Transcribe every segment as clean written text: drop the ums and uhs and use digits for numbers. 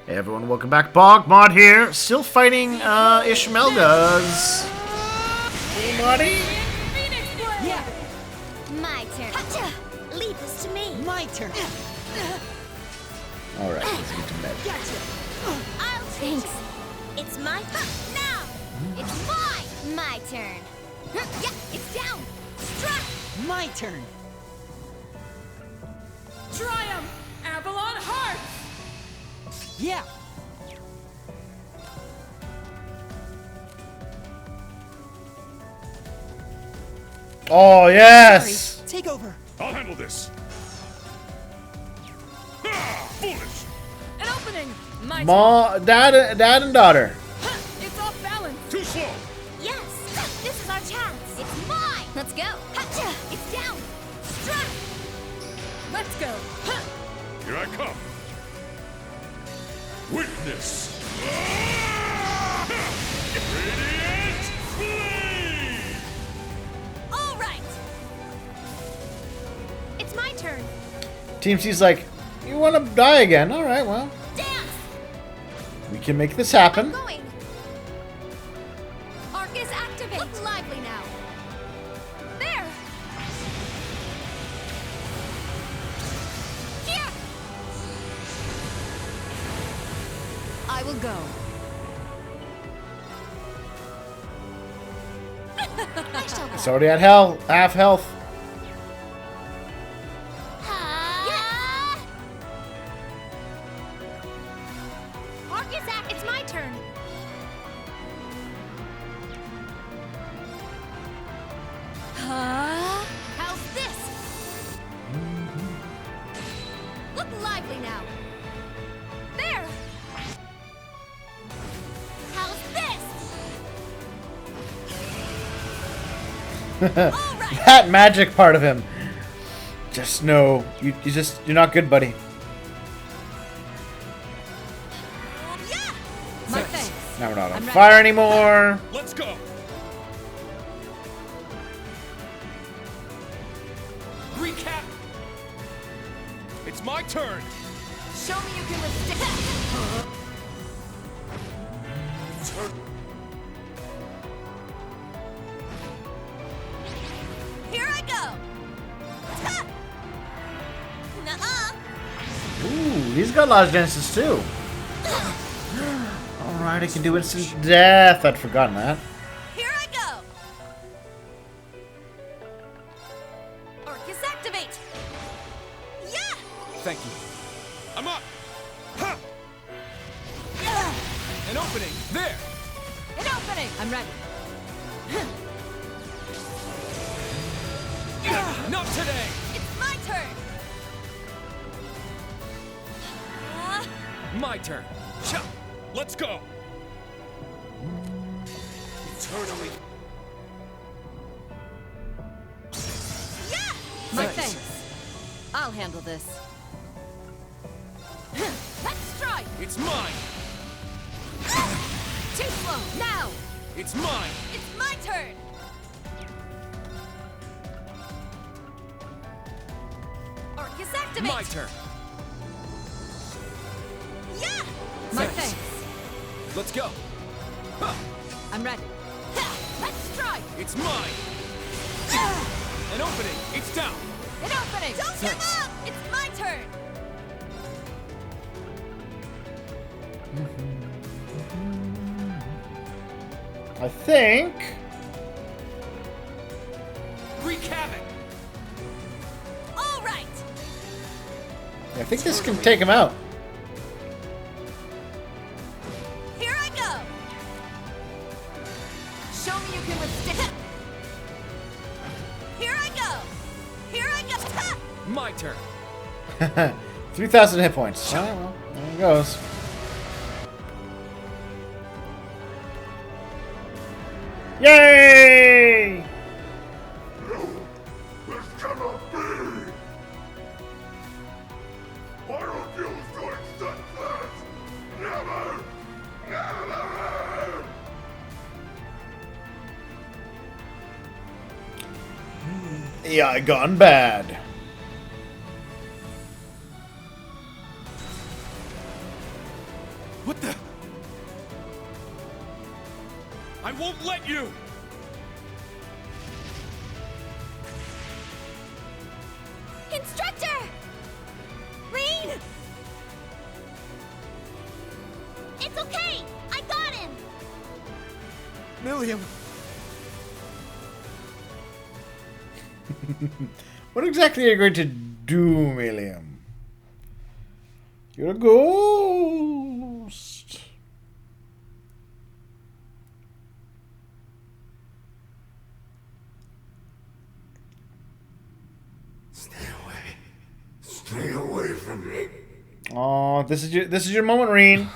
Hey everyone, welcome back. BogMod here, still fighting Ishmelgas. Hey, Marty. Yeah. My turn. Hacha. Leave this to me. My turn. All right, let's get to bed. Gotcha. I'll Thanks. It's my now. It's mine. My turn. Yeah, it's down. Strike. My turn. Triumph! Avalon Heart! Yeah. Oh yes. Sorry. Take over. I'll handle this. Ah, foolish! An opening! My Dad and daughter. turn! It's off balance! Too slow! Yes. This is our chance. It's mine. Let's go. Hacha. It's down. Strike. Let's go! Here I come. Witness. Ah! Radiant flame! All right. It's my turn. Team C's like, you want to die again? All right, well, Dance. we can make this happen. Going. Arcus activate. Look lively now. There. Here. I will go. I shall go. It's already at half health. Yeah. Arcus act. It's my turn. How's this? Look lively now. There. How's this? All right. That magic part of him. Just know, you're not good, buddy. Yeah. My thanks. Now we're not on I'm ready. fire anymore. Let's go! Recap! It's my turn! Show me you can withstand. Here I go. Ha! Nuh-uh. Ooh, he's got large dances too. All right, I can do instant death. I'd forgotten that. Here I go. Arcus activate. Yeah. Thank you. I'm up! Ha! An opening! There! An opening. I'm ready. Not today! It's my turn. My turn! Cha! Let's go! Eternally. Yeah. My Thanks. thanks. I'll handle this. Let's strike. It's mine! Too slow. Now. It's mine! It's my turn. Arcus activate. My turn! Yeah. My Thanks. thanks. Let's go! Huh. I'm ready. Let's strike. It's mine! An opening! It's down! An opening. Don't give Thanks. up. It's my turn. I think. Wreak havoc! All right. I think this can take him out. Here I go. Show me you can withstand. Here I go. Here I go. Ha! My turn! 3,000 hit points. All right, well, there it goes. Yay! This cannot be! I refuse to accept this! Never! Never! Yeah, gone bad. What the? I won't let you! Instructor! Reen! It's okay! I got him! Milliam! What exactly are you going to do, William? You're a ghost. Stay away from me. Oh, this is your moment, Reen.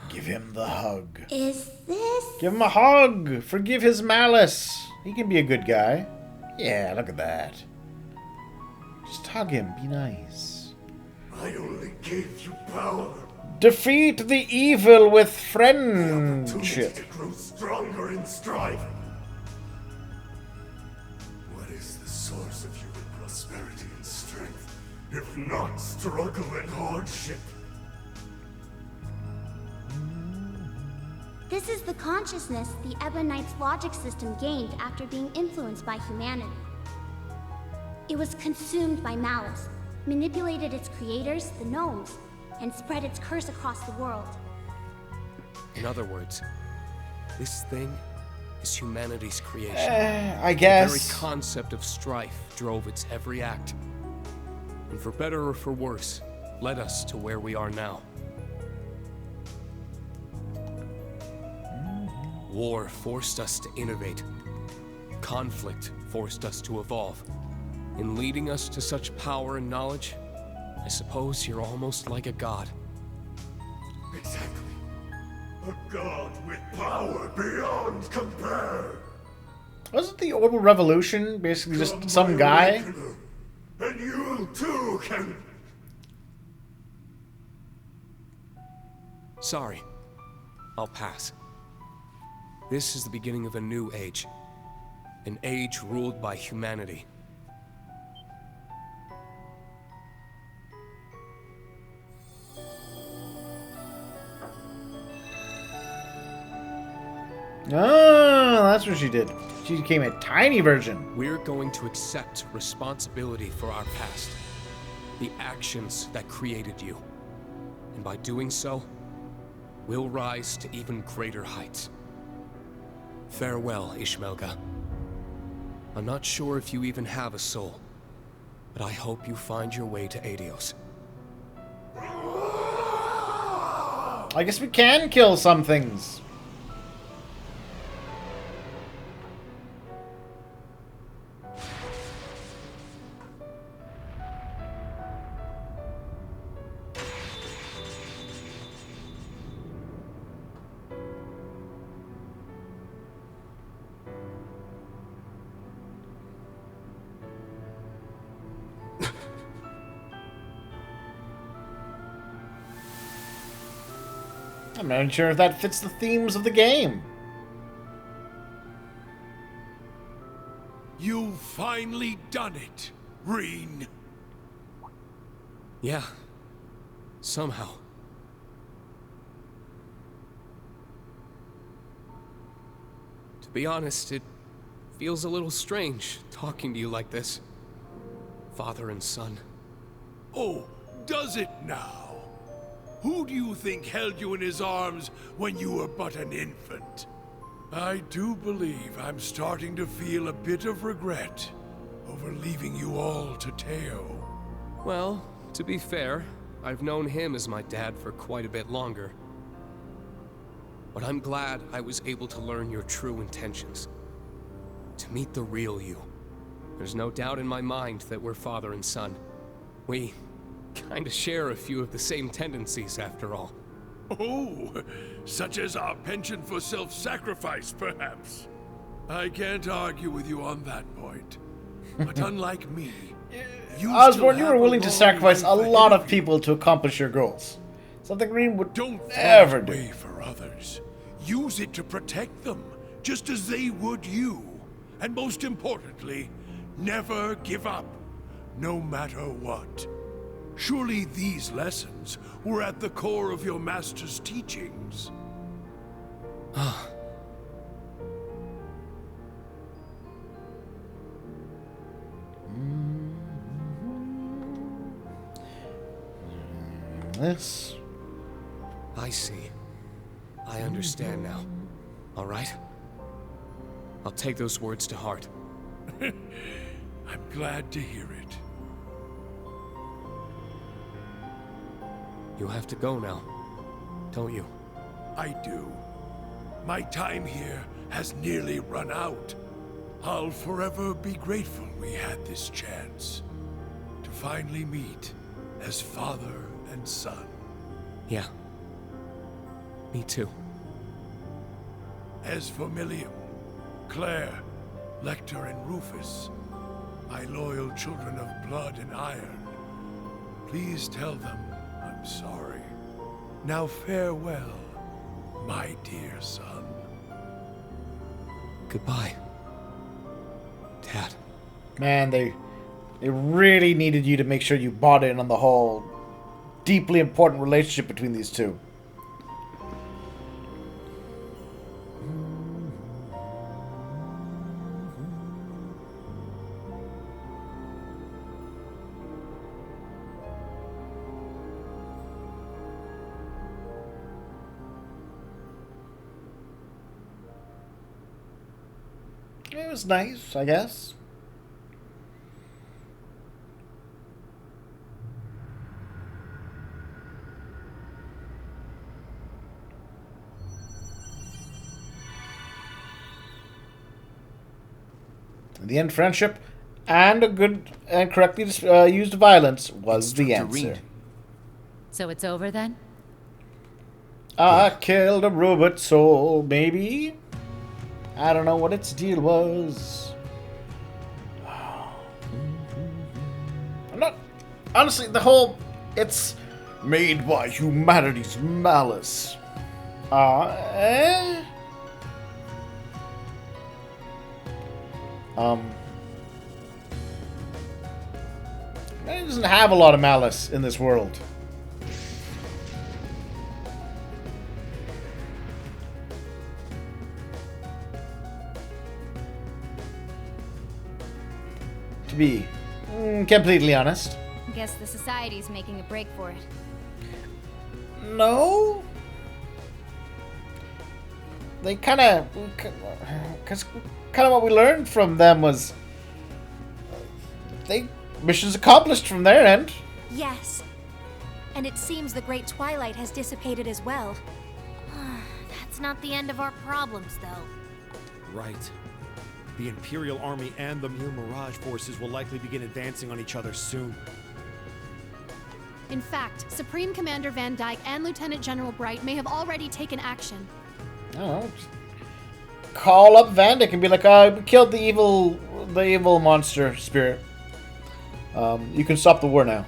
Give him the hug. Is this... Give him a hug. Forgive his malice. He can be a good guy. Yeah, look at that. Just hug him. Be nice. I only gave you power. Defeat the evil with Opportunity friendship. to grow stronger in strife. What is the source of human prosperity and strength, if not struggle and hardship? This is the consciousness the Ebonite's logic system gained after being influenced by humanity. It was consumed by malice, manipulated its creators, the gnomes, and spread its curse across the world. In other words, this thing is humanity's creation. I The guess. very concept of strife drove its every act. And for better or for worse, led us to where we are now. War forced us to innovate. Conflict forced us to evolve. In leading us to such power and knowledge, I suppose you're almost like a god. Exactly. A god with power beyond compare. Wasn't the Orbital Revolution basically just Come, some my guy? awakener, and you too can. Sorry. I'll pass. This is the beginning of a new age. An age ruled by humanity. Oh, that's what she did. She became a tiny version. We're going to accept responsibility for our past. The actions that created you. And by doing so, we'll rise to even greater heights. Farewell, Ishmelga. I'm not sure if you even have a soul, but I hope you find your way to Adios. I guess we can kill some things. I'm not even sure if that fits the themes of the game. You've finally done it, Reen. Yeah. Somehow. To be honest, it feels a little strange talking to you like this. Father and son. Oh, does it now? Who do you think held you in his arms when you were but an infant? I do believe I'm starting to feel a bit of regret over leaving you all to Teo. Well, to be fair, I've known him as my dad for quite a bit longer. But I'm glad I was able to learn your true intentions. To meet the real you. There's no doubt in my mind that we're father and son. We kinda share a few of the same tendencies, after all. Oh, such as our penchant for self-sacrifice, perhaps. I can't argue with you on that point. But unlike me, you Osborne, still you were have willing to long sacrifice a life lot ahead of you. people to accomplish your goals. Something Green would Don't never throw it do. away for others. Use it to protect them, just as they would you. And most importantly, never give up, no matter what. Surely these lessons were at the core of your master's teachings. This. I see. I understand now. All right? I'll take those words to heart. I'm glad to hear it. You have to go now, don't you? I do. My time here has nearly run out. I'll forever be grateful we had this chance to finally meet as father and son. Yeah. Me too. As for Millium, Claire, Lecter, and Rufus, my loyal children of blood and iron, please tell them I'm sorry. Now farewell, my dear son. Goodbye, Dad. Man, they really needed you to make sure you bought in on the whole deeply important relationship between these two. It was nice, I guess. In the end, friendship and a good and correctly used violence was the answer. So it's over then? I killed a robot soul, maybe? I don't know what its deal was. I'm not... Honestly, the whole... It's made by humanity's malice. It doesn't have a lot of malice in this world. To be completely honest. Guess the society's making a break for it. No. They kind of... Because kind of what we learned from them was... Missions accomplished from their end. Yes. And it seems the Great Twilight has dissipated as well. That's not the end of our problems, though. Right. The Imperial Army and the Mu Mirage forces will likely begin advancing on each other soon. In fact, Supreme Commander Van Dyke and Lieutenant General Bright may have already taken action. Oh. Call up Van Dyke and be like, we killed the evil monster spirit. You can stop the war now.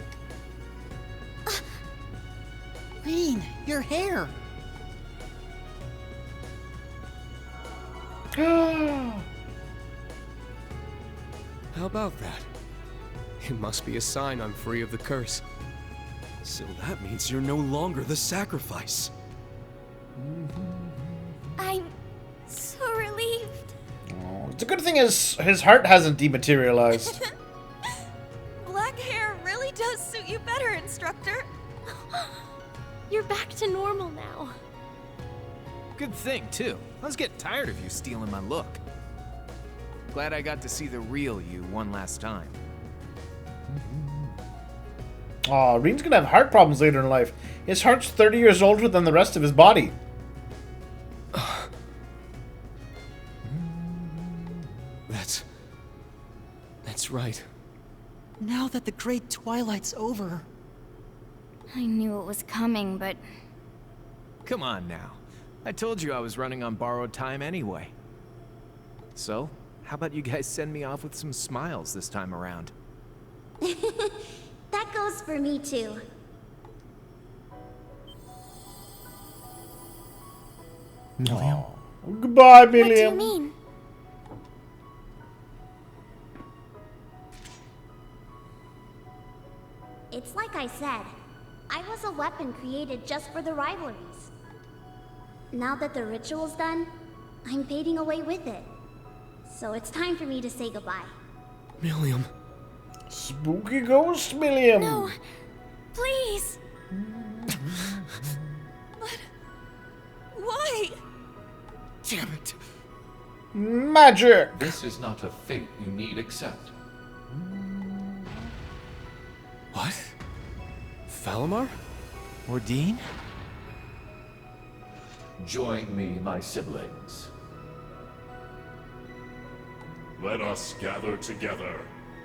Rain, your hair. How about that? It must be a sign I'm free of the curse. So that means you're no longer the sacrifice. I'm so relieved. Oh, it's a good thing his heart hasn't dematerialized. Black hair really does suit you better, Instructor. You're back to normal now. Good thing, too. I was getting tired of you stealing my look. Glad I got to see the real you one last time. Aw, Reen's gonna have heart problems later in life. His heart's 30 years older than the rest of his body. That's right. Now that the Great Twilight's over... I knew it was coming, but... Come on now. I told you I was running on borrowed time anyway. So, how about you guys send me off with some smiles this time around? That goes for me too. Millium. Goodbye, Millium. What do you mean? It's like I said. weapon created just for the rivalries. Now that the ritual's done, I'm fading away with it. So it's time for me to say goodbye. Milliam. Spooky ghost Milliam. No, please. But why? Damn it. Magic. This is not a fate you need accept. What? Falamar? Ordine? Join me, my siblings. Let us gather together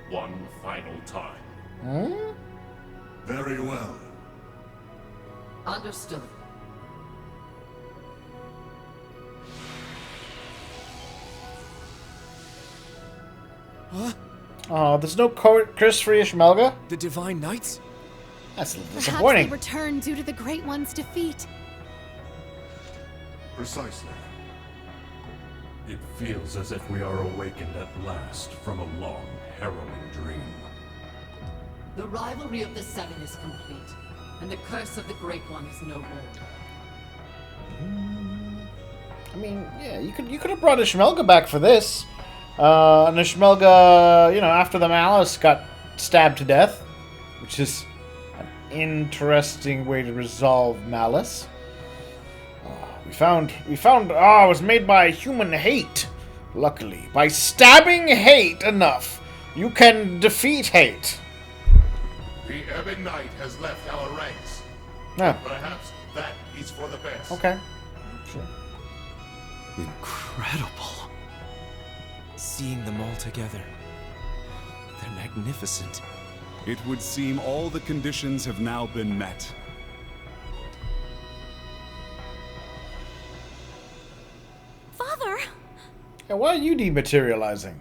one final time. Hmm? Very well. Understood. Huh? Oh, there's no Chris for Ishmelga? The Divine Knights? That's a little Perhaps disappointing. they return due to the Great One's defeat. Precisely. It feels as if we are awakened at last from a long, harrowing dream. The rivalry of the Seven is complete, and the curse of the Great One is no more. I mean, yeah, you could have brought Ishmelga back for this. And Ishmelga, you know, after the Malice got stabbed to death, which is an interesting way to resolve Malice. We found, it was made by human hate. Luckily, by stabbing hate enough, you can defeat hate. The Ebon Knight has left our ranks. Yeah. Perhaps that is for the best. Okay. Sure. Incredible. Seeing them all together. They're magnificent. It would seem all the conditions have now been met. Father! Yeah, why are you dematerializing?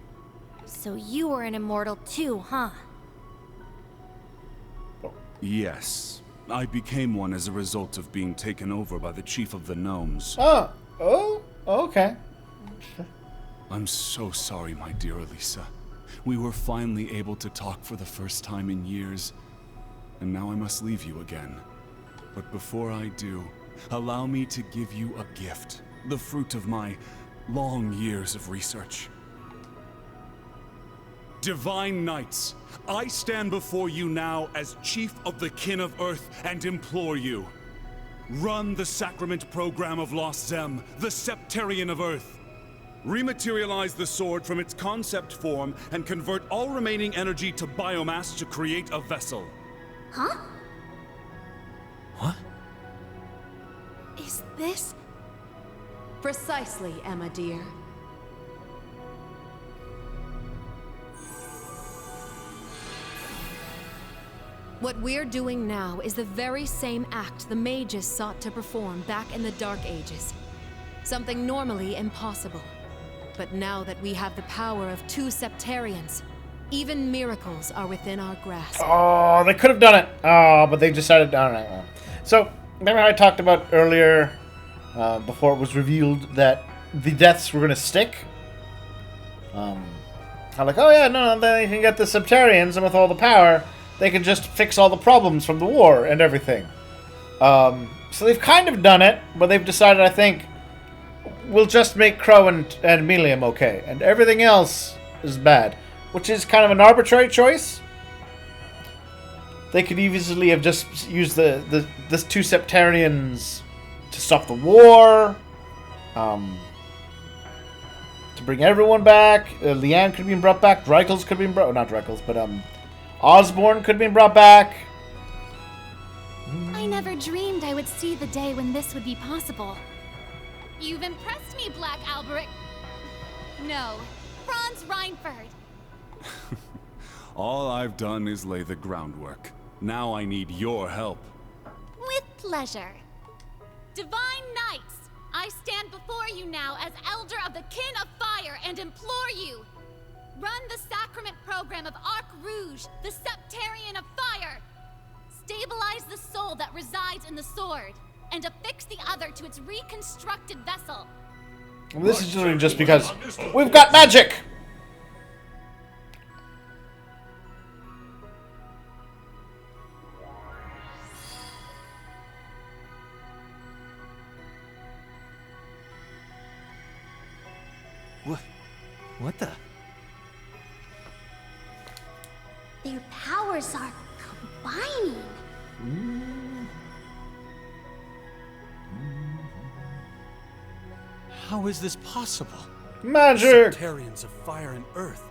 So you were an immortal too, huh? Yes. I became one as a result of being taken over by the Chief of the Gnomes. Oh, okay. I'm so sorry, my dear Elisa. We were finally able to talk for the first time in years, and now I must leave you again. But before I do, allow me to give you a gift, the fruit of my long years of research. Divine Knights, I stand before you now as Chief of the Kin of Earth and implore you. Run the Sacrament Program of Lost Zem, the Septarian of Earth. Rematerialize the sword from its concept form and convert all remaining energy to biomass to create a vessel. Huh? What? Is this... Precisely, Emma dear. What we're doing now is the very same act the mages sought to perform back in the Dark Ages. Something normally impossible. But now that we have the power of 2 Septarians, even miracles are within our grasp. Oh, they could have done it. Oh, but they decided, all right. Well. So, remember how I talked about earlier, before it was revealed that the deaths were going to stick? I'm like, oh yeah, no, then they can get the Septarians, and with all the power, they can just fix all the problems from the war and everything. So they've kind of done it, but they've decided, I think, we'll just make Crow and Milliam okay, and everything else is bad. Which is kind of an arbitrary choice. They could easily have just used the 2 Septarians to stop the war, to bring everyone back. Leanne could have been brought back. Dreikels could have been brought... not Dreikels, but Osborne could have been brought back. I never dreamed I would see the day when this would be possible. You've impressed me, Black Alberic. No, Franz Reinford. All I've done is lay the groundwork. Now I need your help. With pleasure. Divine Knights, I stand before you now as Elder of the Kin of Fire and implore you. Run the Sacrament Program of Arc Rouge, the Septarian of Fire. Stabilize the soul that resides in the sword, and affix the other to its reconstructed vessel. Well, this is literally just because we've got magic! What the? Their powers are combining. How is this possible? Magic! Septarians of fire and earth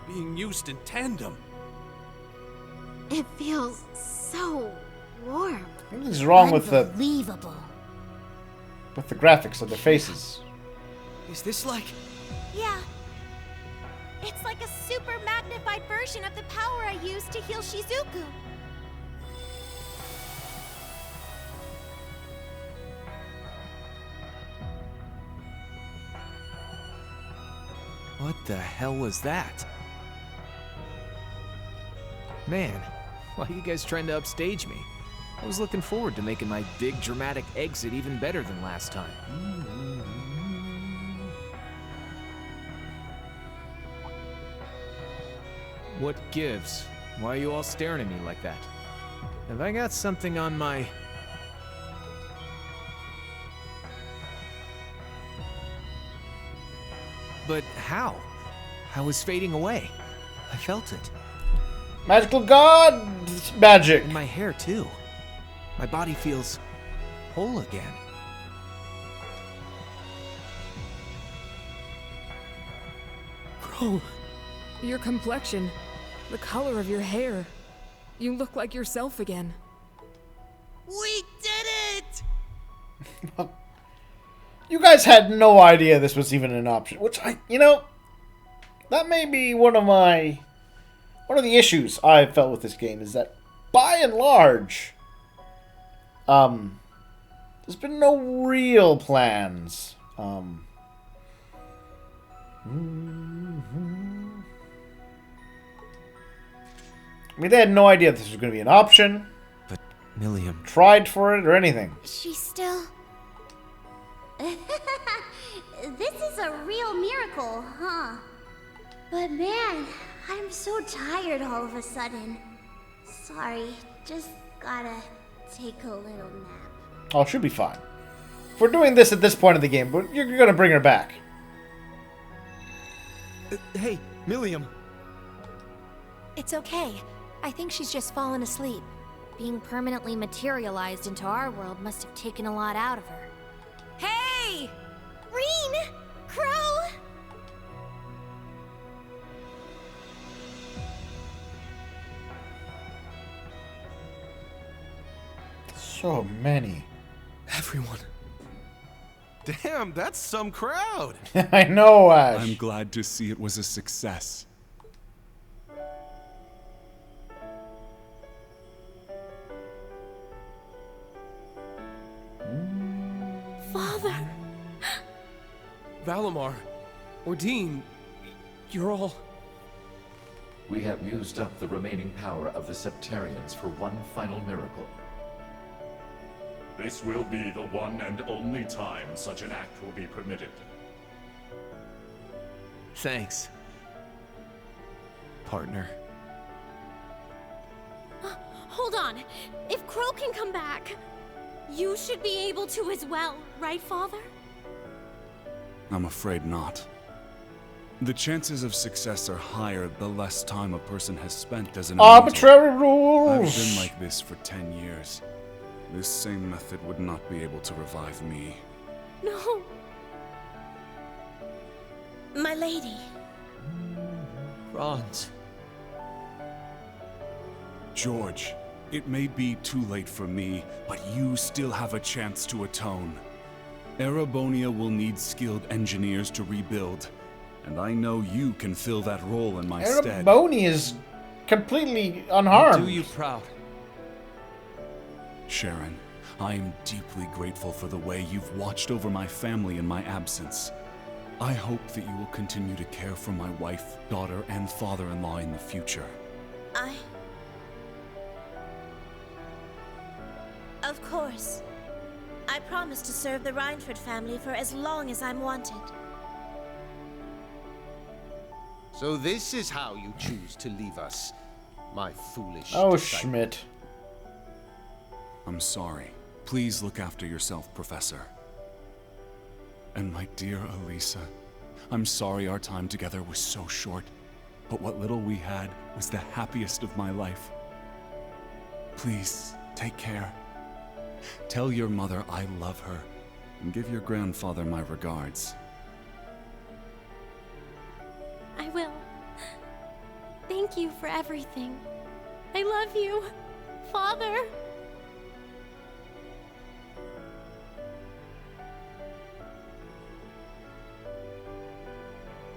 being used in tandem. It feels so warm. Something's wrong with the Unbelievable. graphics of their faces. Is this like... Yeah. It's like a super magnified version of the power I used to heal Shizuku. What the hell was that? Man, why are you guys trying to upstage me? I was looking forward to making my big dramatic exit even better than last time. What gives? Why are you all staring at me like that? Have I got something on my... But how? I was fading away. I felt it. Magical god magic. In my hair, too. My body feels whole again. Crow, your complexion, the color of your hair. You look like yourself again. We did it! You guys had no idea this was even an option, which that may be one of the issues I've felt with this game is that by and large, there's been no real plans. I mean, they had no idea this was going to be an option. But Milliam tried for it or anything. She's still... This is a real miracle, huh? But man, I'm so tired all of a sudden. Sorry, just gotta take a little nap. Oh, she'll be fine. If we're doing this at this point of the game, but you're gonna bring her back. Hey, Milliam. It's okay. I think she's just fallen asleep. Being permanently materialized into our world must have taken a lot out of her. Hey! Reen! Crow! So many. Everyone. Damn, that's some crowd. I know, Ash. I'm glad to see it was a success. Father! Valimar, Ordine, you're all... We have used up the remaining power of the Septarians for one final miracle. This will be the one and only time such an act will be permitted. Thanks, partner. Hold on. If Crow can come back, you should be able to as well, right, Father? I'm afraid not. The chances of success are higher the less time a person has spent as an arbitrary rules. I've been like this for 10 years. This same method would not be able to revive me. No. My lady. Franz. George, it may be too late for me, but you still have a chance to atone. Erebonia will need skilled engineers to rebuild, and I know you can fill that role in my stead. Erebonia is completely unharmed. Do you proud? Sharon, I am deeply grateful for the way you've watched over my family in my absence. I hope that you will continue to care for my wife, daughter, and father-in-law in the future. Of course. I promise to serve the Reinford family for as long as I'm wanted. So this is how you choose to leave us, my foolish Oh, disciple. Schmidt. I'm sorry. Please look after yourself, Professor. And my dear Elisa, I'm sorry our time together was so short, but what little we had was the happiest of my life. Please, take care. Tell your mother I love her, and give your grandfather my regards. I will. Thank you for everything. I love you, Father.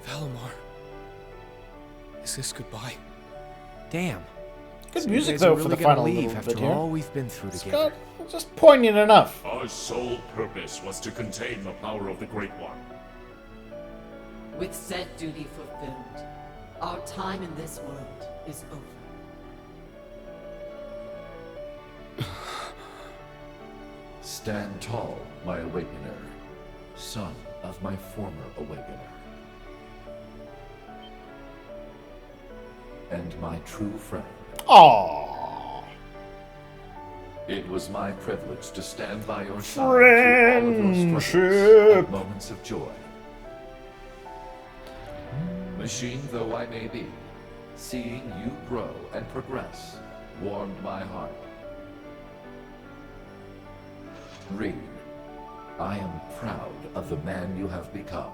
Valimar. Is this goodbye? Damn. Good So music, you guys though, are for really the gonna final leave little after bit here. all we've been through It's together. just poignant enough. Our sole purpose was to contain the power of the Great One. With said duty fulfilled, our time in this world is over. Stand tall, my awakener, son of my former awakener. And my true friend. Aww. It was my privilege to stand by your side through all of your struggles and moments of joy. Machine though I may be, seeing you grow and progress warmed my heart. Reed, I am proud of the man you have become.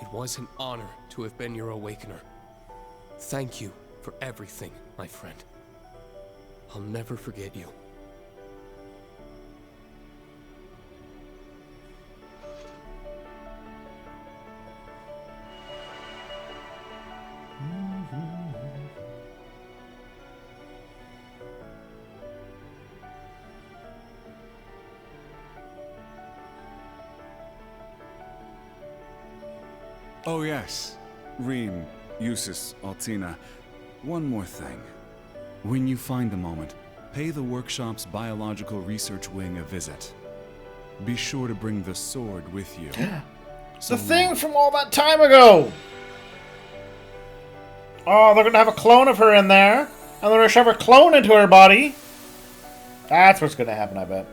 It was an honor to have been your awakener. Thank you for everything, my friend. I'll never forget you. Oh yes, Reem, Eustace, Altina. One more thing. When you find a moment, pay the workshop's biological research wing a visit. Be sure to bring the sword with you. It's the thing from all that time ago! Oh, they're gonna have a clone of her in there, and they're gonna shove her clone into her body. That's what's gonna happen, I bet.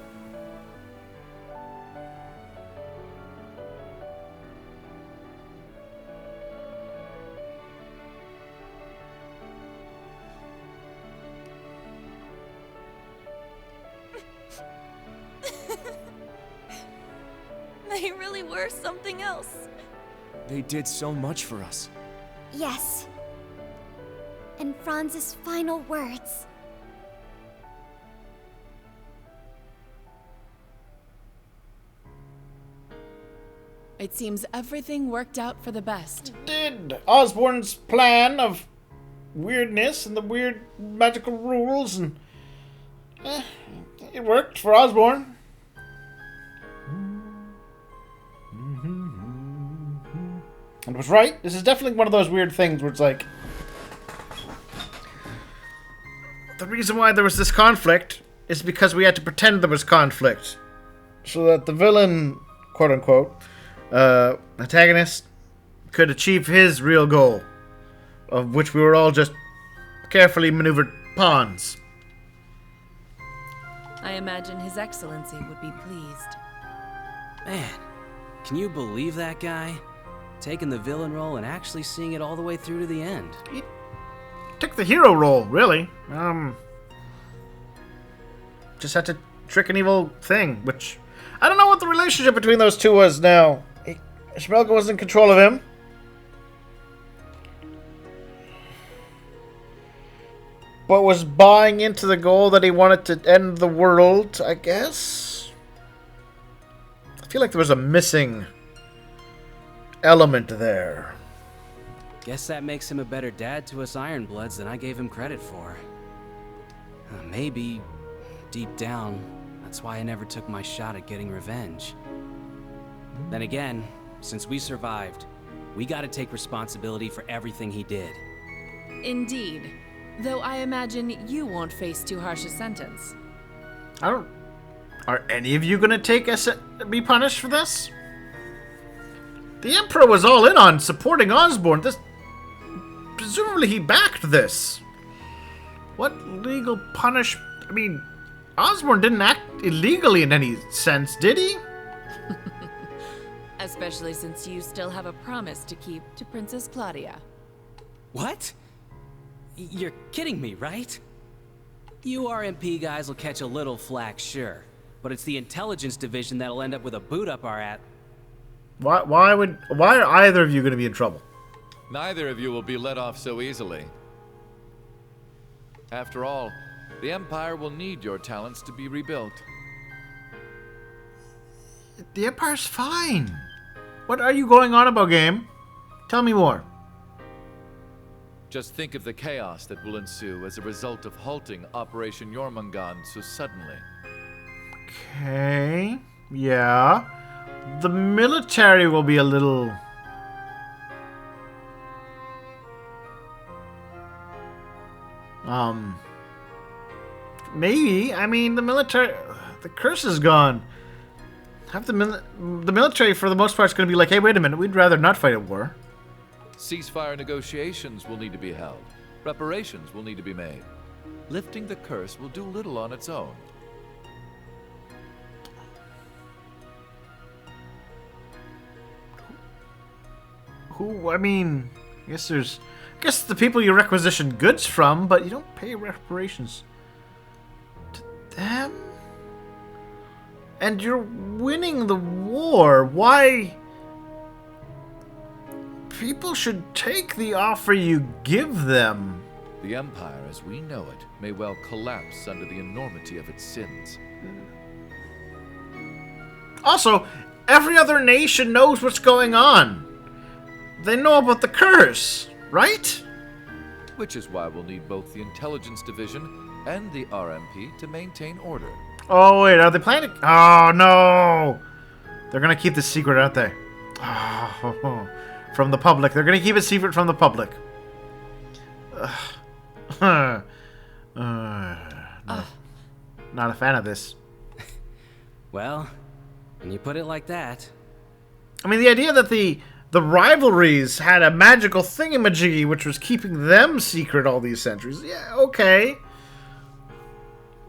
They really were something else. They did so much for us. Yes. And Franz's final words. It seems everything worked out for the best. Did Osborn's plan of weirdness and the weird magical rules and it worked for Osborn. And was right. This is definitely one of those weird things where it's like the reason why there was this conflict is because we had to pretend there was conflict so that the villain, quote unquote, antagonist could achieve his real goal, of which we were all just carefully maneuvered pawns. I imagine His Excellency would be pleased. Man, can you believe that guy? Taking the villain role and actually seeing it all the way through to the end. He took the hero role, really. Just had to trick an evil thing, which I don't know what the relationship between those two was now. Schmelka was in control of him. But was buying into the goal that he wanted to end the world, I guess? I feel like there was a missing element there. Guess that makes him a better dad to us Ironbloods than I gave him credit for. Maybe, deep down, that's why I never took my shot at getting revenge. Then again, since we survived, we gotta take responsibility for everything he did. Indeed. Though I imagine you won't face too harsh a sentence. Are any of you gonna be punished for this? The Emperor was all in on supporting Osborn. Presumably he backed this. What legal I mean, Osborn didn't act illegally in any sense, did he? Especially since you still have a promise to keep to Princess Claudia. What? You're kidding me, right? You RMP guys will catch a little flack, sure. But it's the intelligence division that'll end up with a boot up our at. Why are either of you going to be in trouble? Neither of you will be let off so easily. After all, the Empire will need your talents to be rebuilt. The Empire's fine. What are you going on about, game? Tell me more. Just think of the chaos that will ensue as a result of halting Operation Jormungand so suddenly. Okay. Yeah. The military will be a little... Maybe. I mean, the military... The curse is gone. The military, for the most part, is going to be like, hey, wait a minute, we'd rather not fight a war. Ceasefire negotiations will need to be held. Reparations will need to be made. Lifting the curse will do little on its own. I mean, I guess the people you requisition goods from, but you don't pay reparations to them? And you're winning the war. Why? People should take the offer you give them. The Empire, as we know it, may well collapse under the enormity of its sins. Also, every other nation knows what's going on. They know about the curse, right? Which is why we'll need both the Intelligence Division and the RMP to maintain order. Oh, wait, are they planning? Oh, no! They're gonna keep this secret, aren't they? Oh, from the public. They're gonna keep it secret from the public. Not a fan of this. Well, when you put it like that... I mean, the idea that the rivalries had a magical thingamajiggy which was keeping them secret all these centuries. Yeah, okay.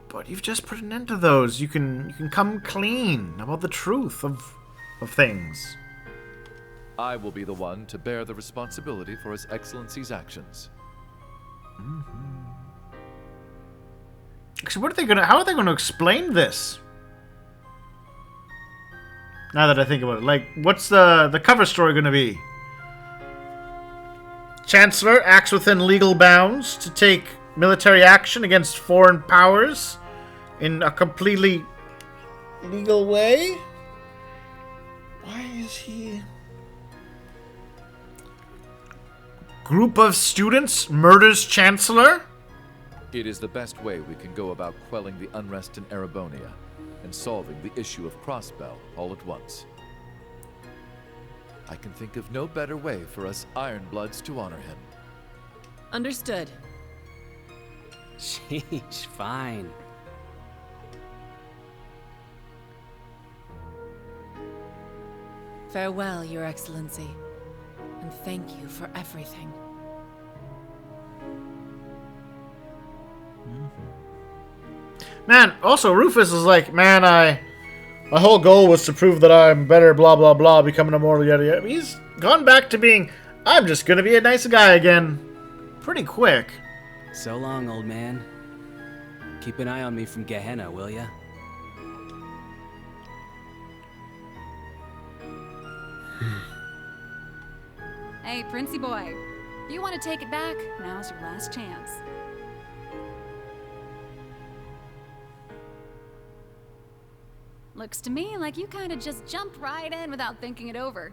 But you've just put an end to those. You can come clean about the truth of things. I will be the one to bear the responsibility for His Excellency's actions. So how are they gonna explain this? Now that I think about it, like, what's the cover story gonna be? Chancellor acts within legal bounds to take military action against foreign powers in a completely legal way? Why is he... Group of students murders Chancellor? It is the best way we can go about quelling the unrest in Erebonia and solving the issue of Crossbell all at once. I can think of no better way for us Ironbloods to honor him. Understood. Sheesh, fine. Farewell, Your Excellency, and thank you for everything. Man, also Rufus is like, man, my whole goal was to prove that I'm better, blah blah blah, becoming immortal, yada yada. He's gone back to being, I'm just gonna be a nice guy again, pretty quick. So long, old man. Keep an eye on me from Gehenna, will ya? Hey, Princey boy. If you want to take it back, now's your last chance. Looks to me like you kind of just jumped right in without thinking it over.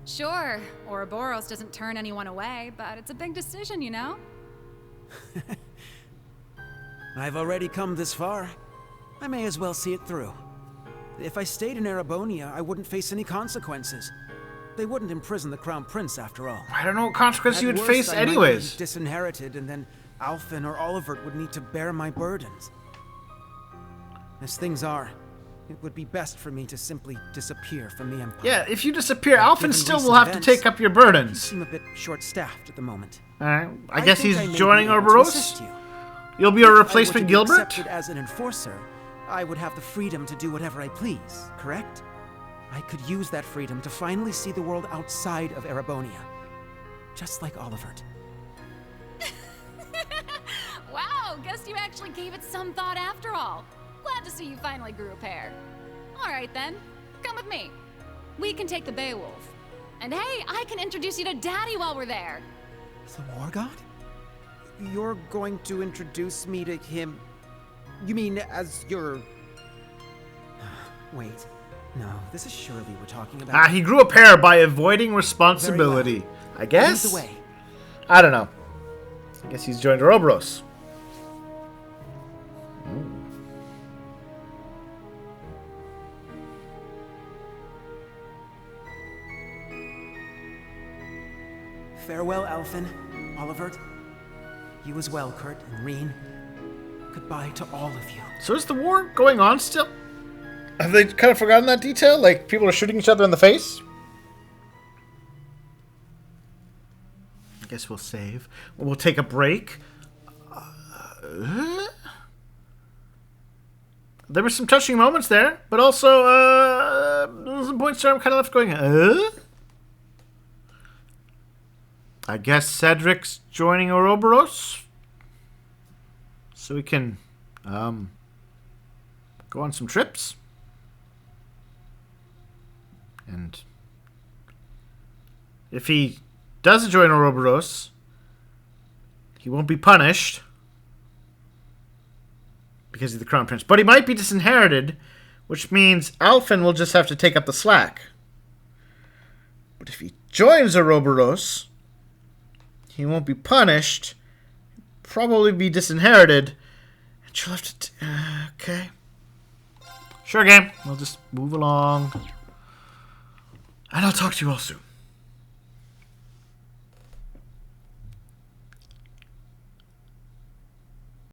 Sure, Ouroboros doesn't turn anyone away, but it's a big decision, you know? I've already come this far. I may as well see it through. If I stayed in Erebonia, I wouldn't face any consequences. They wouldn't imprison the Crown Prince, after all. I don't know what consequence you would At face worst, I might anyways. be disinherited, and then Alphen or Olivert would need to bear my burdens. As things are, it would be best for me to simply disappear from the Empire. Yeah, if you disappear, Alphen Given still recent will have to events, take up your You burdens. seem a bit short-staffed at the moment. Alright, I guess think he's I may joining be able to Ouroboros? assist you. You'll be a If I were replacement to be Gilbert? accepted as an enforcer, I would have the freedom to do whatever I please, correct? I could use that freedom to finally see the world outside of Erebonia. Just like Olivert. Wow, guess you actually gave it some thought after all. Glad to see you finally grew a pair. All right then, come with me. We can take the Beowulf. And hey, I can introduce you to Daddy while we're there. The War God? You're going to introduce me to him? You mean as your... Wait. No, this is surely we're talking about... He grew a pair by avoiding responsibility. Well. I guess? Lead the way. I don't know. I guess he's joined Ouroboros. Farewell, Alphen, Olivert. You as well, Kurt and Reen. Goodbye to all of you. So is the war going on still? Have they kind of forgotten that detail? Like, people are shooting each other in the face? I guess we'll save. We'll take a break. There were some touching moments there, but also there was some points where I'm kind of left going, I guess Cedric's joining Ouroboros, so we can go on some trips. And if he doesn't join Ouroboros, he won't be punished because he's the Crown Prince. But he might be disinherited, which means Alphen will just have to take up the slack. But if he joins Ouroboros, he won't be punished, probably be disinherited, and she'll have to... okay. Sure, game. We'll just move along. And I'll talk to you all soon.